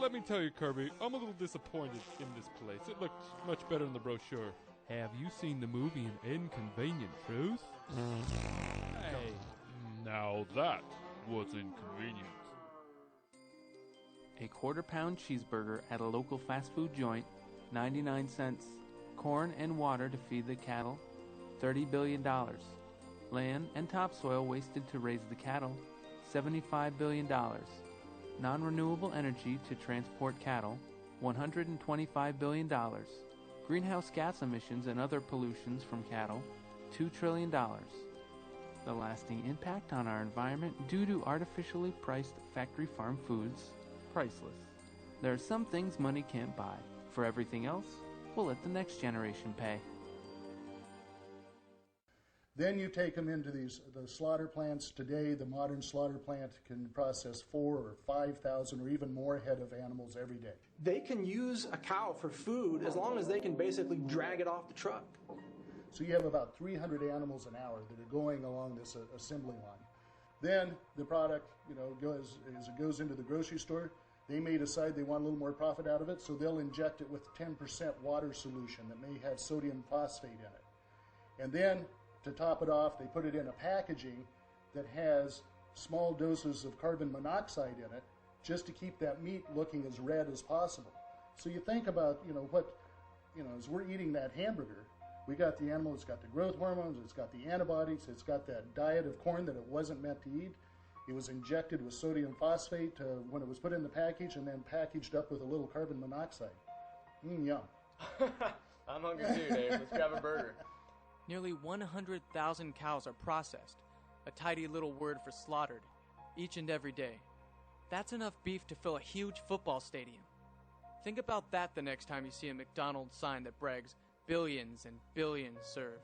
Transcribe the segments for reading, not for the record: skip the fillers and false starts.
let me tell you, Kirby, I'm a little disappointed in this place. It looked much better in the brochure. Have you seen the movie An Inconvenient Truth? Hey, now that was inconvenient. A quarter-pound cheeseburger at a local fast food joint, 99 cents. Corn and water to feed the cattle, $30 billion. Land and topsoil wasted to raise the cattle, $75 billion. Non-renewable energy to transport cattle, $125 billion. Greenhouse gas emissions and other pollutions from cattle, $2 trillion. The lasting impact on our environment due to artificially priced factory farm foods, priceless. There are some things money can't buy. For everything else, we'll let the next generation pay. Then you take them into the slaughter plants. Today, the modern slaughter plant can process 4,000 or 5,000 or even more head of animals every day. They can use a cow for food as long as they can basically drag it off the truck. So you have about 300 animals an hour that are going along this assembly line. Then the product, goes as it goes into the grocery store. They may decide they want a little more profit out of it, so they'll inject it with 10% water solution that may have sodium phosphate in it. And then, to top it off, they put it in a packaging that has small doses of carbon monoxide in it just to keep that meat looking as red as possible. So you think about, as we're eating that hamburger, we got the animal, it's got the growth hormones, it's got the antibodies, it's got that diet of corn that it wasn't meant to eat. It was injected with sodium phosphate when it was put in the package and then packaged up with a little carbon monoxide. Yum. I'm hungry too, Dave. Let's grab a burger. Nearly 100,000 cows are processed, a tidy little word for slaughtered, each and every day. That's enough beef to fill a huge football stadium. Think about that the next time you see a McDonald's sign that brags billions and billions served.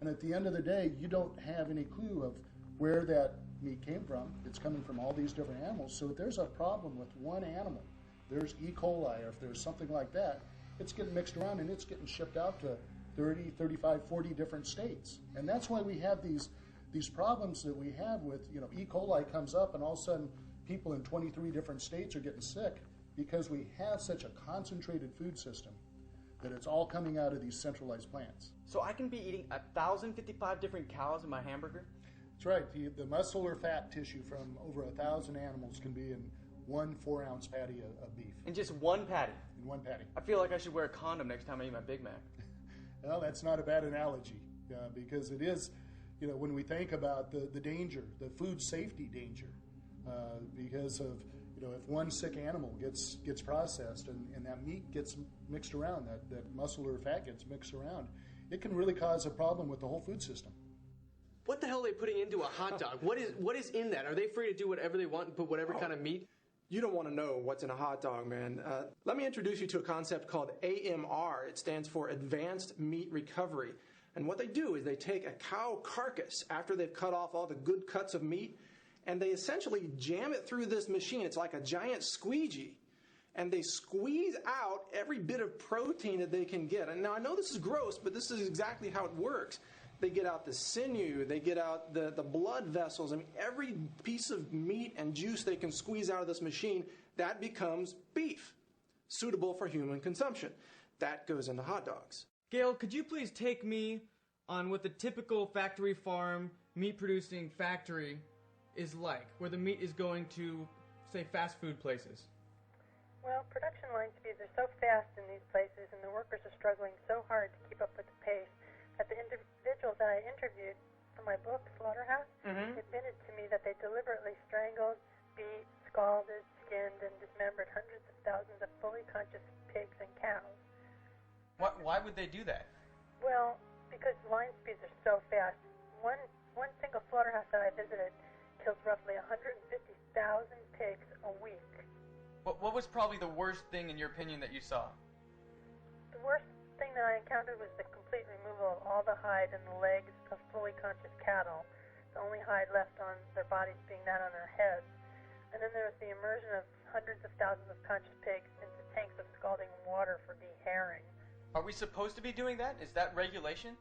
And at the end of the day, you don't have any clue of where that meat came from. It's coming from all these different animals. So if there's a problem with one animal, there's E. coli, or if there's something like that, it's getting mixed around and it's getting shipped out to 30, 35, 40 different states. And that's why we have these problems that we have with, E. coli comes up and all of a sudden people in 23 different states are getting sick because we have such a concentrated food system that it's all coming out of these centralized plants. So I can be eating 1,055 different cows in my hamburger? That's right. The muscle or fat tissue from over 1,000 animals can be in one 4-ounce patty of beef. In just one patty? In one patty. I feel like I should wear a condom next time I eat my Big Mac. Well, that's not a bad analogy because it is, when we think about the danger, the food safety danger, because of, if one sick animal gets processed and that meat gets mixed around, that muscle or fat gets mixed around, it can really cause a problem with the whole food system. What the hell are they putting into a hot dog? What is in that? Are they free to do whatever they want and put whatever kind of meat? You don't want to know what's in a hot dog, man. Let me introduce you to a concept called AMR. It stands for Advanced Meat Recovery. And what they do is they take a cow carcass after they've cut off all the good cuts of meat, and they essentially jam it through this machine. It's like a giant squeegee. And they squeeze out every bit of protein that they can get. And now I know this is gross, but this is exactly how it works. They get out the sinew, they get out the blood vessels. I mean, every piece of meat and juice they can squeeze out of this machine, that becomes beef, suitable for human consumption. That goes into hot dogs. Gail, could you please take me on what the typical factory farm, meat-producing factory is like, where the meat is going to, say, fast food places? Well, production line speeds are so fast in these places, and the workers are struggling so hard to keep up with the pace, that the individuals that I interviewed for my book, Slaughterhouse, admitted to me that they deliberately strangled, beat, scalded, skinned, and dismembered hundreds of thousands of fully conscious pigs and cows. Why would they do that? Well, because line speeds are so fast. One single slaughterhouse that I visited kills roughly 150,000 pigs a week. What was probably the worst thing, in your opinion, that you saw? The worst thing that I encountered was the complete removal of all the hide and the legs of fully conscious cattle, the only hide left on their bodies being that on their heads. And then there was the immersion of hundreds of thousands of conscious pigs into tanks of scalding water for dehairing. Are we supposed to be doing that? Is that regulation?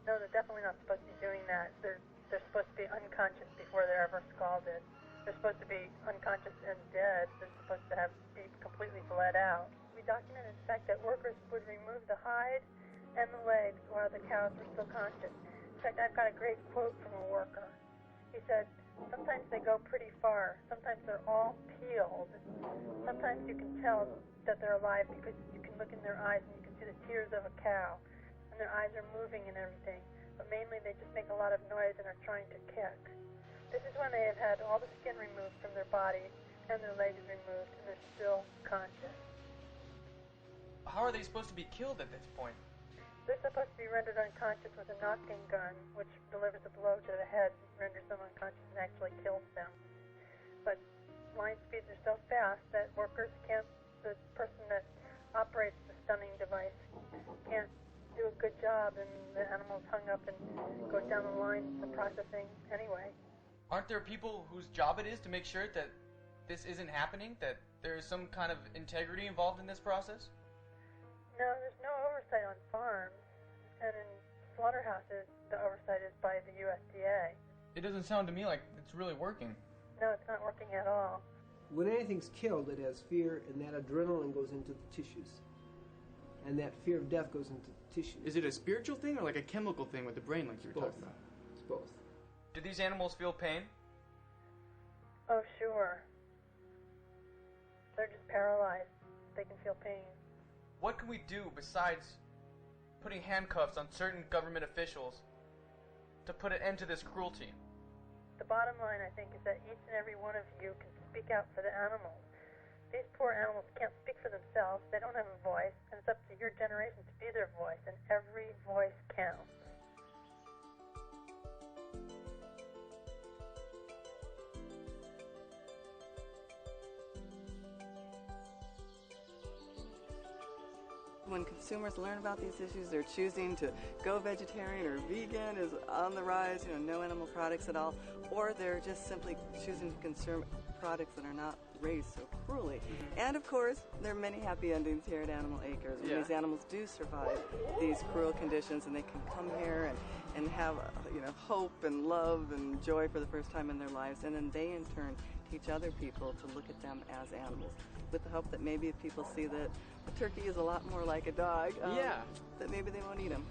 No, they're definitely not supposed to be doing that. They're supposed to be unconscious before they're ever scalded. they're supposed to be unconscious and dead. They're supposed to be completely bled out. We documented the fact that workers would remove the hide and the legs while the cows were still conscious. In fact, I've got a great quote from a worker. He said, sometimes they go pretty far. Sometimes they're all peeled. Sometimes you can tell that they're alive because you can look in their eyes and you can see the tears of a cow. And their eyes are moving and everything. But mainly they just make a lot of noise and are trying to kick. This is when they have had all the skin removed from their bodies and their legs removed and they're still conscious. How are they supposed to be killed at this point? They're supposed to be rendered unconscious with a knocking gun, which delivers a blow to the head, renders them unconscious, and actually kills them. But line speeds are so fast that workers can't, the person that operates the stunning device can't do a good job, and the animal's hung up and goes down the line for processing anyway. Aren't there people whose job it is to make sure that this isn't happening, that there is some kind of integrity involved in this process? No, there's no oversight on farms, and in slaughterhouses, the oversight is by the USDA. It doesn't sound to me like it's really working. No, it's not working at all. When anything's killed, it has fear, and that adrenaline goes into the tissues. And that fear of death goes into the tissues. Is it a spiritual thing or like a chemical thing with the brain like you were talking about? It's both. Do these animals feel pain? Oh, sure. They're just paralyzed. They can feel pain. What can we do besides putting handcuffs on certain government officials to put an end to this cruelty? The bottom line, I think, is that each and every one of you can speak out for the animals. These poor animals can't speak for themselves. They don't have a voice, and it's up to your generation to be their voice, and every voice counts. When consumers learn about these issues, they're choosing to go vegetarian or vegan is on the rise, no animal products at all, or they're just simply choosing to consume products that are not raised so cruelly. And of course, there are many happy endings here at Animal Acres. When these animals do survive these cruel conditions and they can come here and have hope and love and joy for the first time in their lives, and then they in turn teach other people to look at them as animals, with the hope that maybe if people see that a turkey is a lot more like a dog, that maybe they won't eat them.